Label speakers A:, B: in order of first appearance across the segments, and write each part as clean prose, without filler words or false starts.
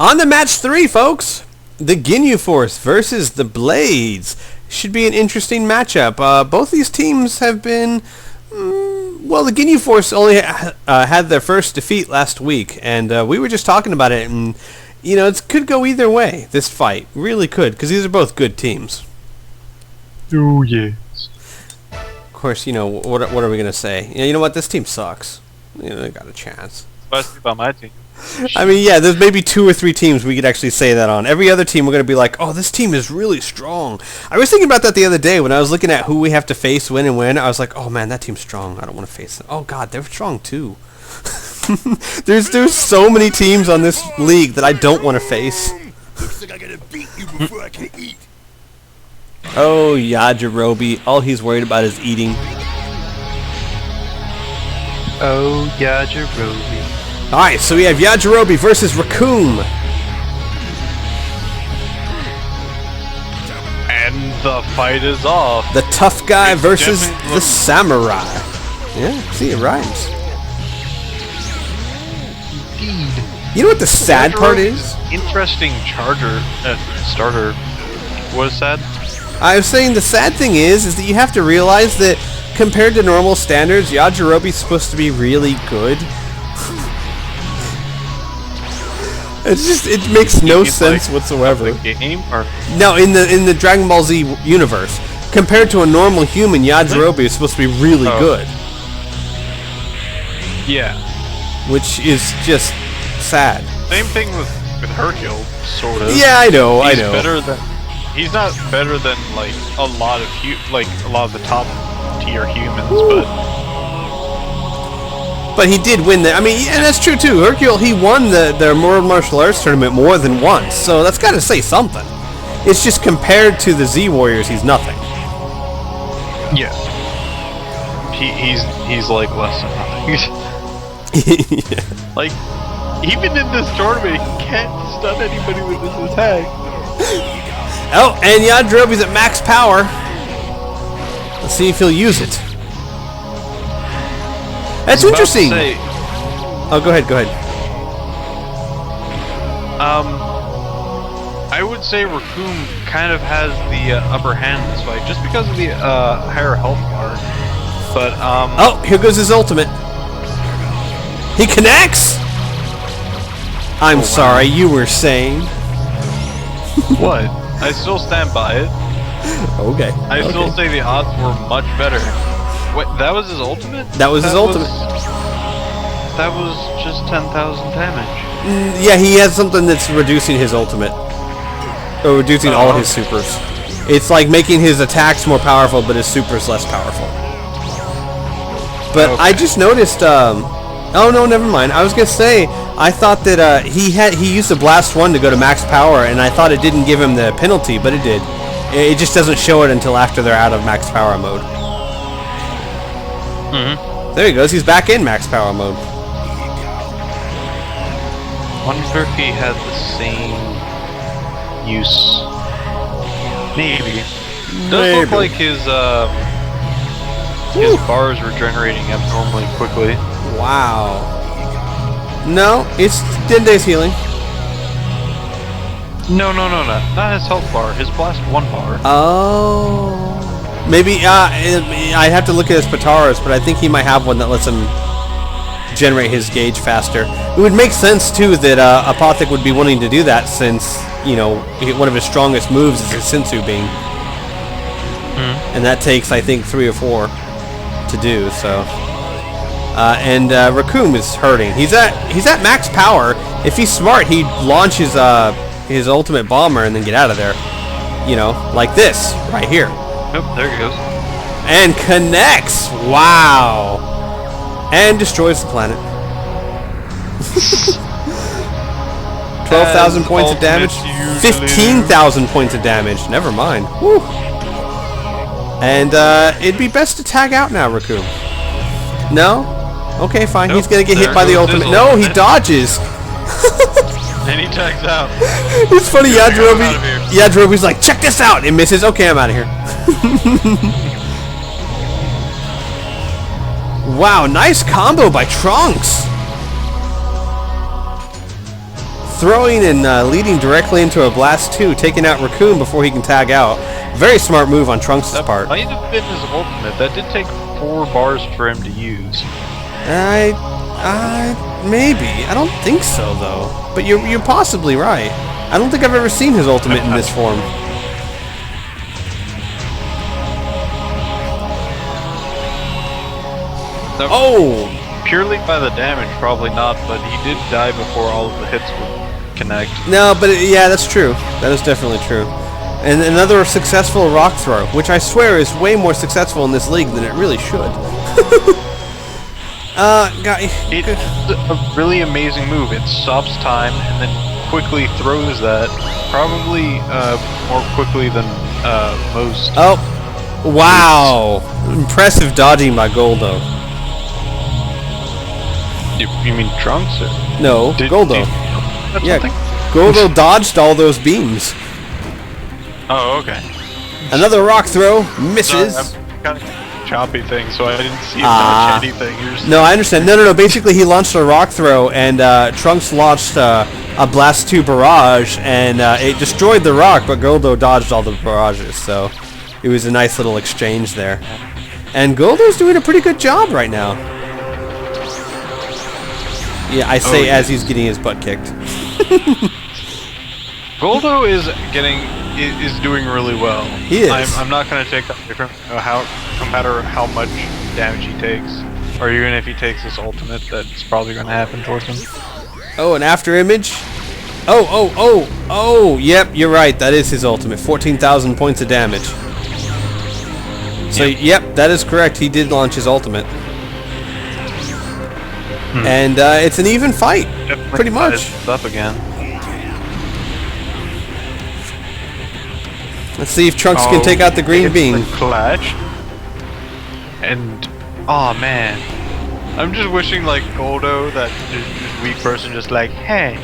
A: On to match 3, folks. The Ginyu Force versus the Blades. Should be an interesting matchup. Both these teams have been... well, the Ginyu Force only had their first defeat last week, and we were just talking about it, and, you know, it could go either way, this fight. Really could, because these are both good teams.
B: Oh, yes.
A: Of course, you know, what are we going to say? You know what, this team sucks. You know, they got a chance.
B: Especially about my team.
A: I mean, yeah, there's maybe 2 or 3 teams we could actually say that on. Every other team, we're going to be like, oh, this team is really strong. I was thinking about that the other day when I was looking at who we have to face, win and win. I was like, oh, man, that team's strong. I don't want to face them. Oh, God, they're strong, too. there's so many teams on this league that I don't want to face.
C: Looks like I gotta beat you before I can eat.
A: Oh, Yajirobe. All he's worried about is eating.
B: Oh, Yajirobe.
A: Alright, so we have Yajirobe versus Raccoon.
B: And the fight is off.
A: The tough guy versus
B: definitely
A: the samurai. Yeah, see, it rhymes.
B: Indeed.
A: You know what the sad part is?
B: Interesting starter. What is sad?
A: I was saying the sad thing is that you have to realize that compared to normal standards, Yajirobe's supposed to be really good. It makes no sense whatsoever.
B: The game or
A: No, in the Dragon Ball Z universe, compared to a normal human, Yajirobe is supposed to be really good,
B: yeah.
A: which is just sad.
B: Same thing with Hercule, sort of.
A: Yeah, I know.
B: He's not better than like a lot of the top tier humans,
A: But he did win the. I mean, and that's true too. Hercule, he won the World Martial Arts tournament more than once, so that's got to say something. It's just compared to the Z Warriors, he's nothing.
B: yeah. He's like less than nothing.
A: Yeah.
B: Like, even in this tournament, he can't stun anybody with his attack.
A: Oh, and Yajirobe's at max power. Let's see if he'll use it. That's interesting. Oh, go ahead.
B: I would say Raccoon kind of has the upper hand in this fight, just because of the higher health bar. But
A: oh, here goes his ultimate. He connects. I'm sorry, you were saying.
B: What? I still stand by it.
A: Okay.
B: I still say the odds were much better. Wait, that was his ultimate?
A: That was his ultimate.
B: That was just 10,000 damage.
A: Yeah, he has something that's reducing his ultimate. Or reducing all his supers. It's like making his attacks more powerful, but his supers less powerful. But I just noticed, oh no, never mind. I was gonna say, I thought that he used the Blast 1 to go to max power, and I thought it didn't give him the penalty, but it did. It just doesn't show it until after they're out of max power mode. There he goes. He's back in max power mode.
B: Wonder if he had the same use. Maybe. Does look like his bars were generating abnormally quickly.
A: Wow. No, it's 10 days healing.
B: No. Not his health bar. His Blast 1 bar.
A: Oh. Maybe, I'd have to look at his Pataras, but I think he might have one that lets him generate his gauge faster. It would make sense, too, that Apothec would be wanting to do that since, you know, one of his strongest moves is his Sensu Beam. And that takes, I think, 3 or 4 to do, so... and Raccoon is hurting. He's at max power. If he's smart, he'd launch his ultimate bomber and then get out of there. You know, like this, right here.
B: Nope, there he goes.
A: And connects! Wow! And destroys the planet. 12,000 points of damage? 15,000 points of damage. Never mind. Woo. And it'd be best to tag out now, Raccoon. No? Okay, fine.
B: Nope,
A: he's gonna get hit by the ultimate. No, he dodges!
B: And he tags out.
A: It's funny, Yajirobe's like, check this out! It misses. Okay, I'm out of here. Wow, nice combo by Trunks. throwing and leading directly into a Blast 2, taking out Raccoon before he can tag out. Very smart move on Trunks' part.
B: Might have been his ultimate. That did take 4 bars for him to use.
A: Maybe. I don't think so, though. But you're possibly right. I don't think I've ever seen his ultimate in this form.
B: So,
A: oh!
B: Purely by the damage, probably not, but he did die before all of the hits would connect.
A: No, but yeah, that's true. That is definitely true. And another successful rock throw, which I swear is way more successful in this league than it really should.
B: It's a really amazing move. It stops time and then quickly throws that, probably more quickly than most.
A: Oh, wow! Impressive dodging by Goldo.
B: You mean Trunks? Or
A: no, Goldo. Yeah, Goldo dodged all those beams.
B: Oh, okay.
A: Another rock throw, misses.
B: I'm kind of choppy thing, so I didn't see him launch anything.
A: No, I understand. No. Basically, he launched a rock throw, and Trunks launched a Blast 2 barrage, and it destroyed the rock, but Goldo dodged all the barrages, so it was a nice little exchange there. And Goldo's doing a pretty good job right now. Yeah, I say as he's getting his butt kicked.
B: Goldo is doing really well.
A: He is.
B: I'm not going to take that away from no matter how much damage he takes, or even if he takes his ultimate, that's probably going to happen towards him.
A: Oh, an after image. Oh, yep, you're right. That is his ultimate. 14,000 points of damage. So, yep, that is correct. He did launch his ultimate. And it's an even fight, pretty much.
B: It's up again.
A: Let's see if Trunks can take out the green bean.
B: Clutch. And oh man, I'm just wishing like Goldo, that weak person, just like, hey,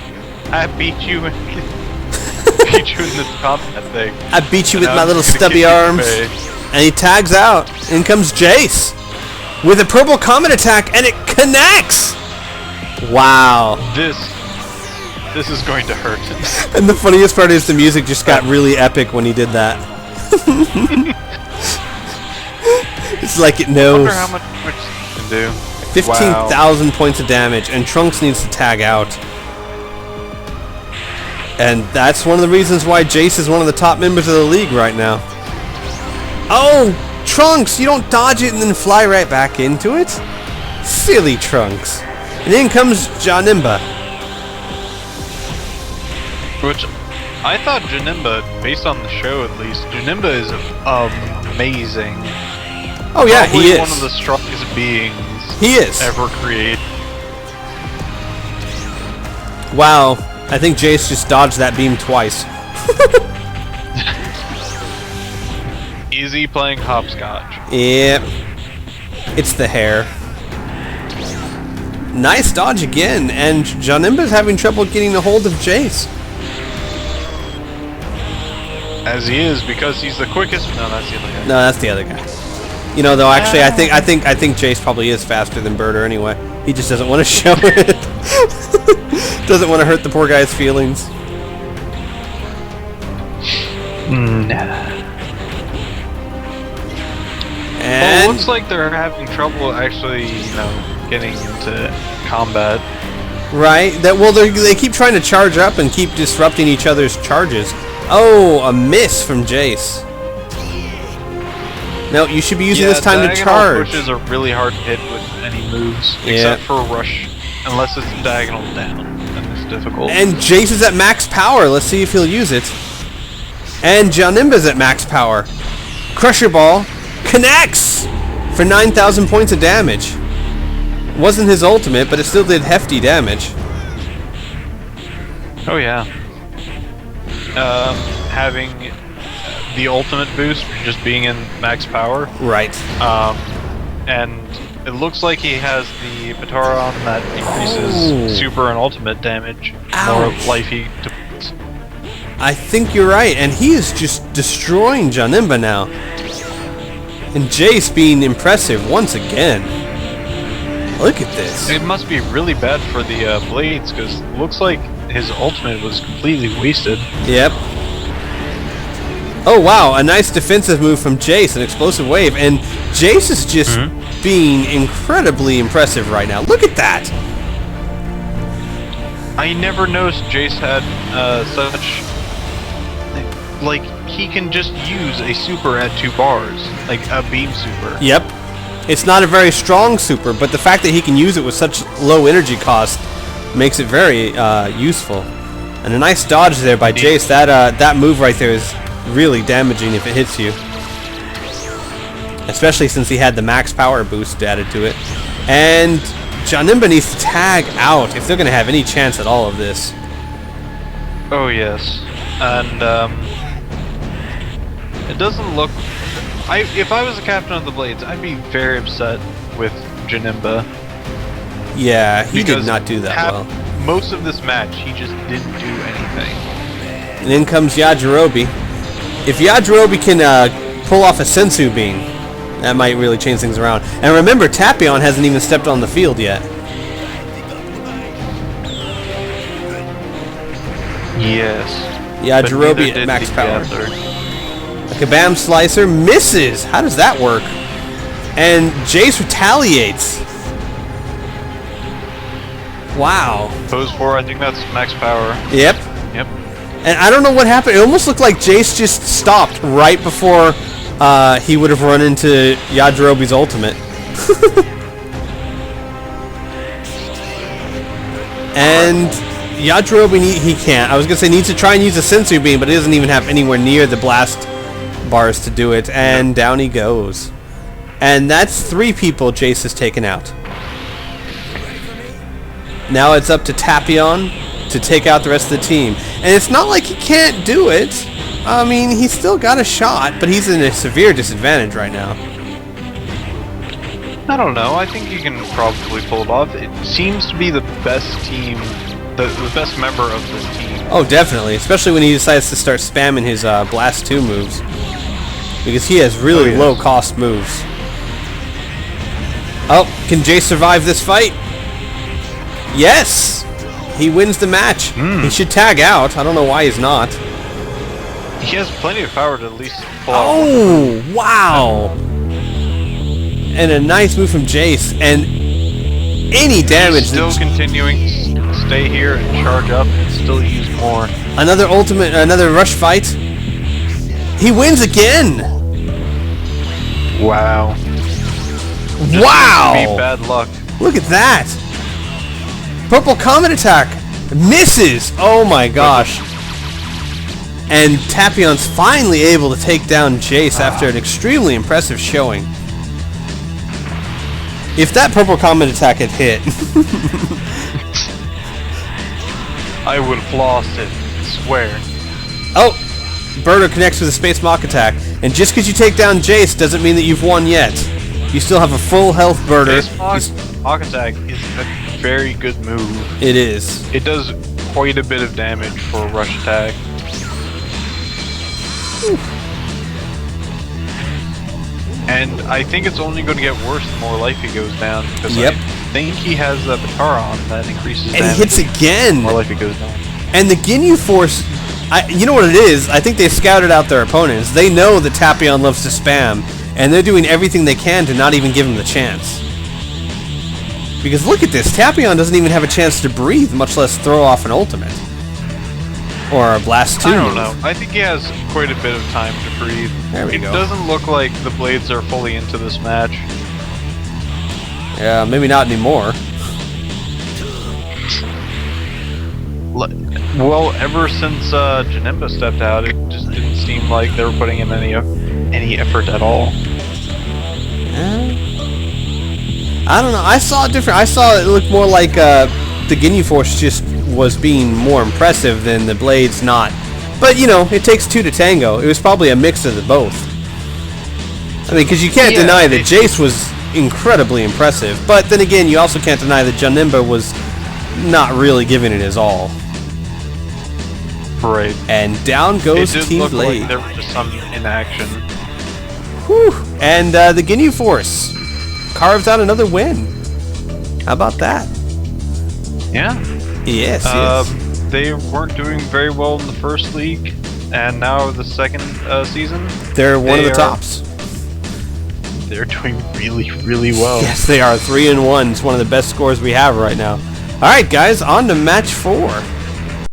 B: I beat you in this combat thing.
A: I beat you with my little stubby arms. And he tags out. In comes Jace with a purple comet attack, and it connects. Wow.
B: This is going to hurt.
A: And the funniest part is the music just got really epic when he did that. It's like it knows.
B: I wonder how much it can do.
A: 15,000 points of damage, and Trunks needs to tag out. And that's one of the reasons why Jace is one of the top members of the league right now. Oh, Trunks, you don't dodge it and then fly right back into it? Silly Trunks. And in comes Janemba.
B: Which, I thought Janemba, based on the show at least, Janemba is amazing.
A: Oh yeah,
B: probably
A: he is.
B: One of the strongest beings ever created.
A: Wow, I think Jace just dodged that beam twice.
B: Easy playing hopscotch.
A: Yep. It's the hair. Nice dodge again, and Janemba's having trouble getting a hold of Jace.
B: As he is, because he's the quickest. No, that's the other guy.
A: No, that's the other guy. You know, though, actually, I think Jace probably is faster than Birder anyway. He just doesn't want to show it. Doesn't want to hurt the poor guy's feelings.
B: Nah.
A: And
B: well, it looks like they're having trouble actually, getting into combat.
A: Right? They keep trying to charge up and keep disrupting each other's charges. Oh, a miss from Jace. No, you should be using this time to charge.
B: Pushes are really hard to hit with any moves, except for rush, unless it's diagonal down. Then it's difficult.
A: And Jace is at max power. Let's see if he'll use it. And Janemba's at max power. Crusher Ball connects for 9,000 points of damage. Wasn't his ultimate, but it still did hefty damage.
B: Oh yeah. Having the ultimate boost for just being in max power.
A: Right.
B: And it looks like he has the Patara on that increases super and ultimate damage.
A: Ouch.
B: More life he depletes.
A: I think you're right, and he is just destroying Janemba now. And Jace being impressive once again. Look at this.
B: It must be really bad for the blades, because it looks like his ultimate was completely wasted.
A: Yep. Oh wow, a nice defensive move from Jace, an explosive wave, and Jace is just being incredibly impressive right now. Look at that!
B: I never noticed Jace had such... Like, he can just use a super at 2 bars, like a beam super.
A: Yep. It's not a very strong super, but the fact that he can use it with such low energy cost makes it very useful. And a nice dodge there by Jace. That move right there is really damaging if it hits you. Especially since he had the max power boost added to it. And Janemba needs to tag out if they're going to have any chance at all of this.
B: Oh yes. And it doesn't look... if I was the captain of the Blades, I'd be very upset with Janemba.
A: Yeah, he did not do that well.
B: Most of this match, he just didn't do anything.
A: And in comes Yajirobe. If Yajirobe can pull off a Sensu Beam, that might really change things around. And remember, Tapion hasn't even stepped on the field yet.
B: Yes.
A: Yajirobe at max power. A Kabam Slicer misses! How does that work? And Jace retaliates. Wow.
B: Pose 4, I think that's max power.
A: Yep.
B: Yep.
A: And I don't know what happened. It almost looked like Jace just stopped right before he would have run into Yajirobe's ultimate. And Yajirobe, he can't. I was going to say needs to try and use a Sensu Beam, but he doesn't even have anywhere near the blast bars to do it. And down he goes. And that's 3 people Jace has taken out. Now it's up to Tapion to take out the rest of the team. And it's not like he can't do it. I mean, he's still got a shot, but he's in a severe disadvantage right now.
B: I don't know. I think he can probably pull it off. It seems to be the best team, the best member of this team.
A: Oh, definitely. Especially when he decides to start spamming his Blast 2 moves. Because he has really low-cost moves. Oh, can Jace survive this fight? Yes! He wins the match. He should tag out. I don't know why he's not.
B: He has plenty of power to at least pull out.
A: Oh, wow! And a nice move from Jace. And any damage...
B: He's still continuing to stay here and charge up and still use more.
A: Another ultimate, another rush fight. He wins again!
B: Wow.
A: Wow!
B: Be bad luck.
A: Look at that! Purple Comet Attack! Misses! Oh my gosh. And Tapion's finally able to take down Jace after an extremely impressive showing. If that Purple Comet Attack had hit...
B: I would have lost it, I swear.
A: Oh! Birder connects with a Space Mach Attack. And just because you take down Jace doesn't mean that you've won yet. You still have a full health Birder.
B: Space Mach Attack is a very good move.
A: It is.
B: It does quite a bit of damage for a rush attack. And I think it's only going to get worse the more life he goes down. Because I think he has a Batara on that increases damage.
A: And he hits again!
B: The more life he goes down.
A: And the Ginyu Force... you know what it is? I think they scouted out their opponents. They know that Tapion loves to spam, and they're doing everything they can to not even give him the chance. Because look at this, Tapion doesn't even have a chance to breathe, much less throw off an ultimate. Or a Blast 2.
B: I don't know. I think he has quite a bit of time to breathe.
A: There we go.
B: It doesn't look like the Blades are fully into this match.
A: Yeah, maybe not anymore.
B: Well, ever since Janemba stepped out, it just didn't seem like they were putting in any effort at all.
A: I don't know. I saw it different. I saw it look more like the Ginyu Force just was being more impressive than the Blades not. But, you know, it takes 2 to tango. It was probably a mix of the both. I mean, because you can't deny that Jace was incredibly impressive. But then again, you also can't deny that Janemba was not really giving it his all.
B: Right.
A: And down goes Team
B: look
A: Blade.
B: like there was just some inaction.
A: Whew. And the Ginyu Force carves out another win. How about that?
B: Yeah.
A: Yes, yes.
B: they weren't doing very well in the first league, and now the second season,
A: They're one of the
B: are-
A: tops.
B: they're doing really, really well.
A: Yes, they are 3-1. It's one of the best scores we have right now. All right, guys, on to match 4.